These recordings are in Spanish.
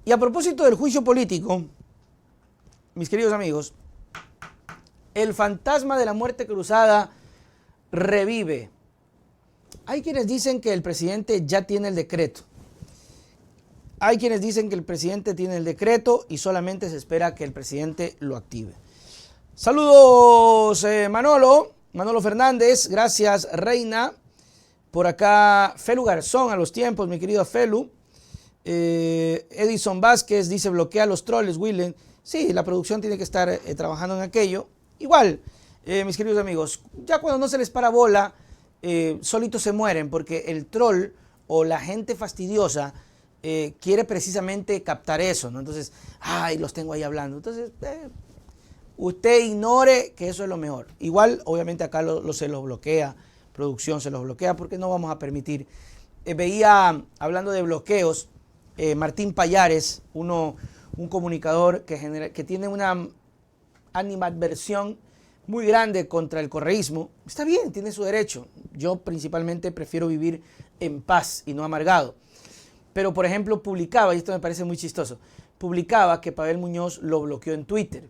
Y a propósito del juicio político, mis queridos amigos, el fantasma de la muerte cruzada revive. Hay quienes dicen que el presidente ya tiene el decreto. Hay quienes dicen que el presidente tiene el decreto y solamente se espera que el presidente lo active. Saludos, Manolo Fernández, gracias, Reina. Por acá, Felu Garzón, a los tiempos, mi querido Felu. Edison Vázquez dice, bloquea los troles, Willen. Sí, la producción tiene que estar trabajando en aquello. Igual, mis queridos amigos, ya cuando no se les para bola, solitos se mueren, porque el troll o la gente fastidiosa quiere precisamente captar eso, ¿no? Entonces, ay, los tengo ahí hablando. Entonces, usted ignore que eso es lo mejor. Igual, obviamente acá se los bloquea, producción se los bloquea, porque no vamos a permitir. Veía, hablando de bloqueos, Martín Payares, un comunicador que tiene una animadversión muy grande contra el correísmo. Está bien, tiene su derecho. Yo principalmente prefiero vivir en paz y no amargado. Pero, por ejemplo, publicaba, y esto me parece muy chistoso, publicaba que Pavel Muñoz lo bloqueó en Twitter.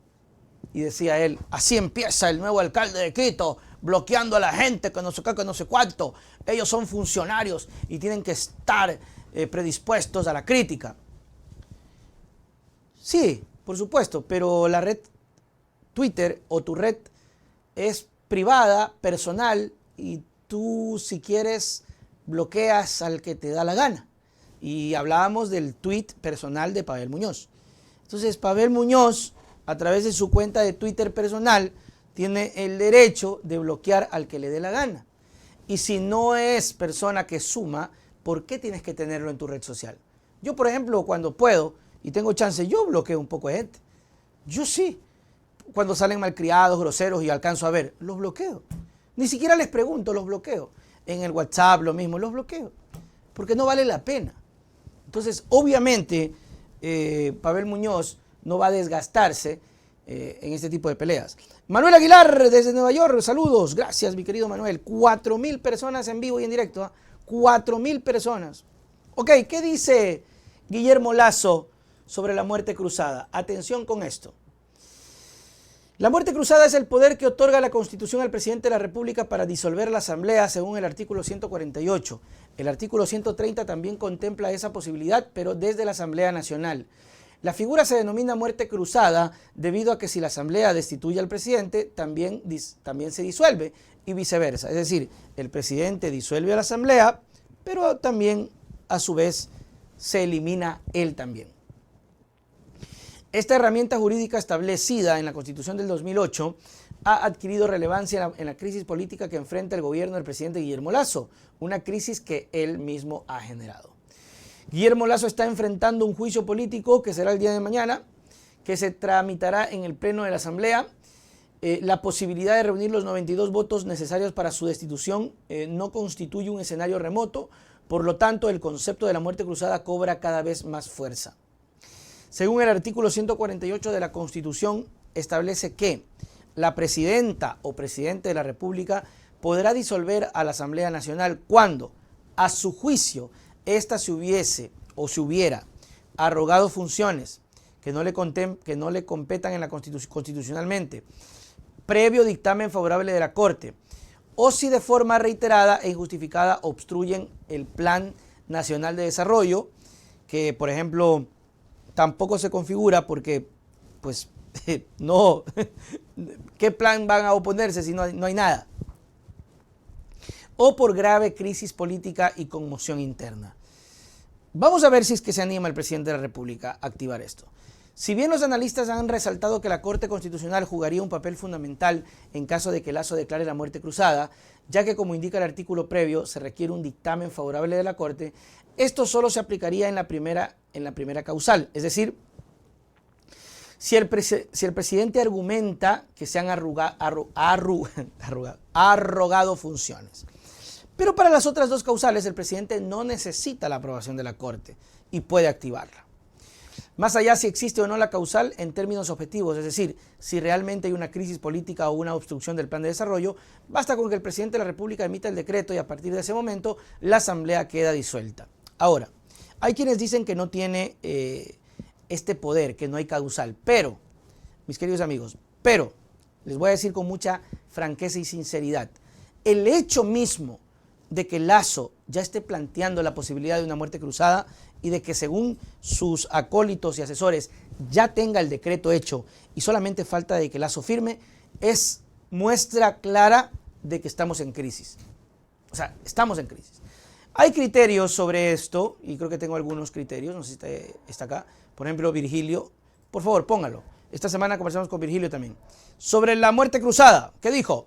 Y decía él, así empieza el nuevo alcalde de Quito, bloqueando a la gente, que no sé qué, que no sé cuánto. Ellos son funcionarios y tienen que estar predispuestos a la crítica. Sí, por supuesto, pero la red Twitter o tu red es privada, personal, y tú, si quieres, bloqueas al que te da la gana. Y hablábamos del tweet personal de Pavel Muñoz. Entonces, Pavel Muñoz, a través de su cuenta de Twitter personal, tiene el derecho de bloquear al que le dé la gana. Y si no es persona que suma, ¿por qué tienes que tenerlo en tu red social? Yo, por ejemplo, cuando puedo y tengo chance, yo bloqueo un poco de gente. Yo sí. Cuando salen malcriados, groseros y alcanzo a ver, los bloqueo. Ni siquiera les pregunto, los bloqueo. En el WhatsApp lo mismo, los bloqueo. Porque no vale la pena. Entonces, obviamente, Pavel Muñoz no va a desgastarse en este tipo de peleas. Manuel Aguilar, desde Nueva York, saludos. Gracias, mi querido Manuel. 4,000 personas en vivo y en directo. 4,000 personas. Ok, ¿qué dice Guillermo Lasso sobre la muerte cruzada? Atención con esto. La muerte cruzada es el poder que otorga la Constitución al presidente de la República para disolver la Asamblea, según el artículo 148. El artículo 130 también contempla esa posibilidad, pero desde la Asamblea Nacional. La figura se denomina muerte cruzada debido a que si la Asamblea destituye al presidente, también se disuelve y viceversa. Es decir, el presidente disuelve a la Asamblea, pero también, a su vez, se elimina él también. Esta herramienta jurídica establecida en la Constitución del 2008 ha adquirido relevancia en la crisis política que enfrenta el gobierno del presidente Guillermo Lasso, una crisis que él mismo ha generado. Guillermo Lasso está enfrentando un juicio político que será el día de mañana, que se tramitará en el Pleno de la Asamblea. La posibilidad de reunir los 92 votos necesarios para su destitución no constituye un escenario remoto, por lo tanto el concepto de la muerte cruzada cobra cada vez más fuerza. Según el artículo 148 de la Constitución, establece que la presidenta o presidente de la República podrá disolver a la Asamblea Nacional cuando, a su juicio, ésta se hubiera arrogado funciones que no le competan en la constitucionalmente, previo dictamen favorable de la Corte, o si de forma reiterada e injustificada obstruyen el Plan Nacional de Desarrollo, que, por ejemplo, tampoco se configura porque, pues, no, ¿qué plan van a oponerse si no hay nada? O por grave crisis política y conmoción interna. Vamos a ver si es que se anima el presidente de la República a activar esto. Si bien los analistas han resaltado que la Corte Constitucional jugaría un papel fundamental en caso de que Lasso declare la muerte cruzada, ya que, como indica el artículo previo, se requiere un dictamen favorable de la Corte, esto solo se aplicaría en la primera causal. Es decir, si el presidente argumenta que se han arrogado funciones. Pero para las otras dos causales, el presidente no necesita la aprobación de la Corte y puede activarla. Más allá si existe o no la causal en términos objetivos, es decir, si realmente hay una crisis política o una obstrucción del plan de desarrollo, basta con que el presidente de la República emita el decreto y a partir de ese momento la Asamblea queda disuelta. Ahora, hay quienes dicen que no tiene este poder, que no hay causal. Pero, mis queridos amigos, pero, les voy a decir con mucha franqueza y sinceridad, el hecho mismo de que Lasso ya esté planteando la posibilidad de una muerte cruzada y de que según sus acólitos y asesores ya tenga el decreto hecho y solamente falta de que Lasso firme, es muestra clara de que estamos en crisis. O sea, estamos en crisis. Hay criterios sobre esto, y creo que tengo algunos criterios, no sé si está acá. Por ejemplo, Virgilio, por favor, póngalo. Esta semana conversamos con Virgilio también. Sobre la muerte cruzada, ¿qué dijo?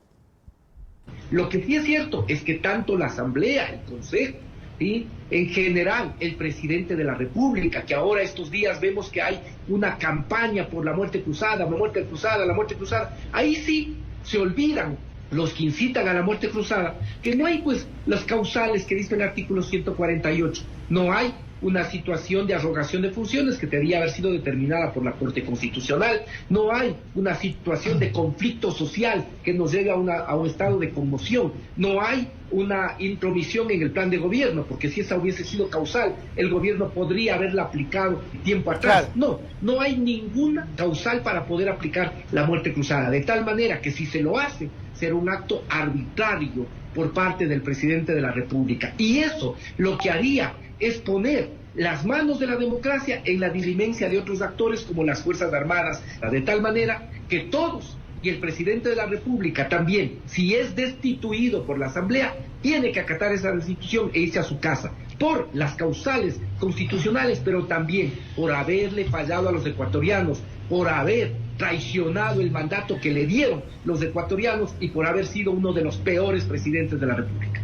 Lo que sí es cierto es que tanto la Asamblea, el Consejo, ¿sí?, en general el presidente de la República, que ahora estos días vemos que hay una campaña por la muerte cruzada, la muerte cruzada, la muerte cruzada, ahí sí se olvidan los que incitan a la muerte cruzada, que no hay pues las causales que dice el artículo 148, no hay una situación de arrogación de funciones que debería haber sido determinada por la Corte Constitucional, no hay una situación de conflicto social que nos lleve a un estado de conmoción, no hay una intromisión en el plan de gobierno, porque si esa hubiese sido causal, el gobierno podría haberla aplicado tiempo atrás. Claro. No hay ninguna causal para poder aplicar la muerte cruzada, de tal manera que si se lo hace, será un acto arbitrario por parte del presidente de la República. Y eso lo que haría es poner las manos de la democracia en la diligencia de otros actores como las Fuerzas Armadas, de tal manera que todos, y el presidente de la República también, si es destituido por la Asamblea, tiene que acatar esa destitución e irse a su casa, por las causales constitucionales, pero también por haberle fallado a los ecuatorianos, por haber traicionado el mandato que le dieron los ecuatorianos y por haber sido uno de los peores presidentes de la República.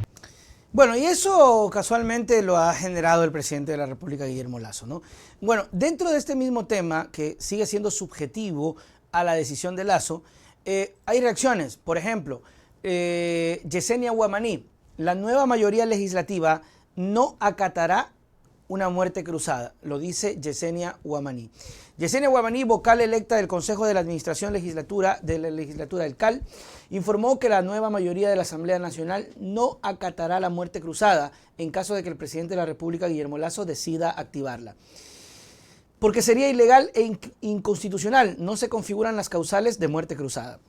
Bueno, y eso casualmente lo ha generado el presidente de la República, Guillermo Lasso, ¿no? Bueno, dentro de este mismo tema, que sigue siendo subjetivo a la decisión de Lasso, hay reacciones. Por ejemplo, Yesenia Guamaní, la nueva mayoría legislativa no acatará una muerte cruzada, lo dice Yesenia Guamaní. Yesenia Guamaní, vocal electa del Consejo de la Administración de la Legislatura del CAL, informó que la nueva mayoría de la Asamblea Nacional no acatará la muerte cruzada en caso de que el presidente de la República, Guillermo Lasso, decida activarla. Porque sería ilegal e inconstitucional, no se configuran las causales de muerte cruzada.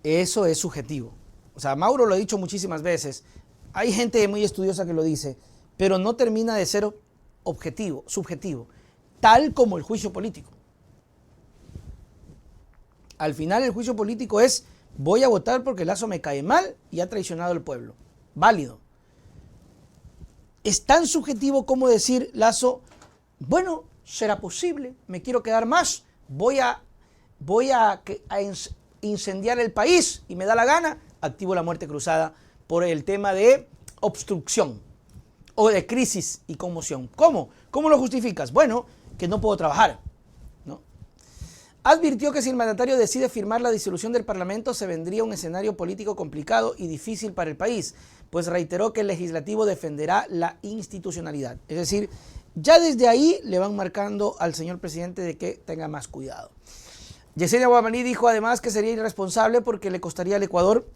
Eso es subjetivo. O sea, Mauro lo ha dicho muchísimas veces, hay gente muy estudiosa que lo dice, pero no termina de ser subjetivo, tal como el juicio político. Al final el juicio político es, voy a votar porque Lasso me cae mal y ha traicionado al pueblo. Válido. Es tan subjetivo como decir, Lasso, bueno, será posible, me quiero quedar más, voy a incendiar el país y me da la gana, activo la muerte cruzada por el tema de obstrucción o de crisis y conmoción. ¿Cómo? ¿Cómo lo justificas? Bueno, que no puedo trabajar, ¿no? Advirtió que si el mandatario decide firmar la disolución del Parlamento, se vendría un escenario político complicado y difícil para el país, pues reiteró que el legislativo defenderá la institucionalidad. Es decir, ya desde ahí le van marcando al señor presidente de que tenga más cuidado. Yesenia Guamaní dijo además que sería irresponsable porque le costaría al Ecuador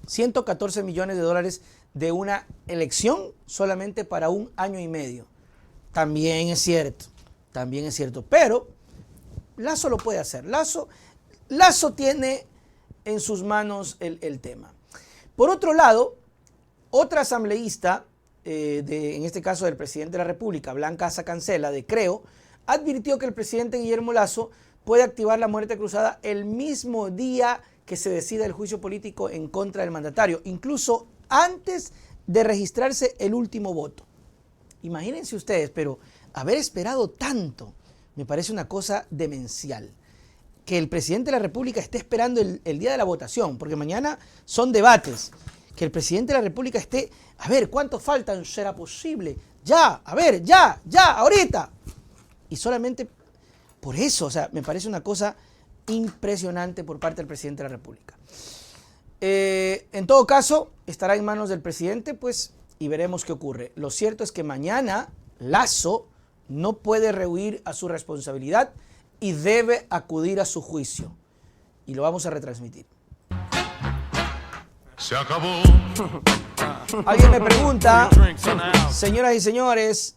114 millones de dólares de una elección solamente para un año y medio. También es cierto, pero Lasso lo puede hacer. Lasso tiene en sus manos el tema. Por otro lado, otra asambleísta, en este caso del presidente de la República, Blanca Asa Cancela, de Creo, advirtió que el presidente Guillermo Lasso puede activar la muerte cruzada el mismo día que se decida el juicio político en contra del mandatario, incluso antes de registrarse el último voto. Imagínense ustedes, pero haber esperado tanto me parece una cosa demencial. Que el presidente de la República esté esperando el día de la votación, porque mañana son debates. Que el presidente de la República esté, a ver, ¿cuántos faltan? ¿Será posible? Ya, a ver, ya, ahorita. Y solamente por eso, o sea, me parece una cosa impresionante por parte del presidente de la República. En todo caso, estará en manos del presidente, pues, y veremos qué ocurre. Lo cierto es que mañana Lasso no puede rehuir a su responsabilidad y debe acudir a su juicio. Y lo vamos a retransmitir. Se acabó. Alguien me pregunta, señoras y señores,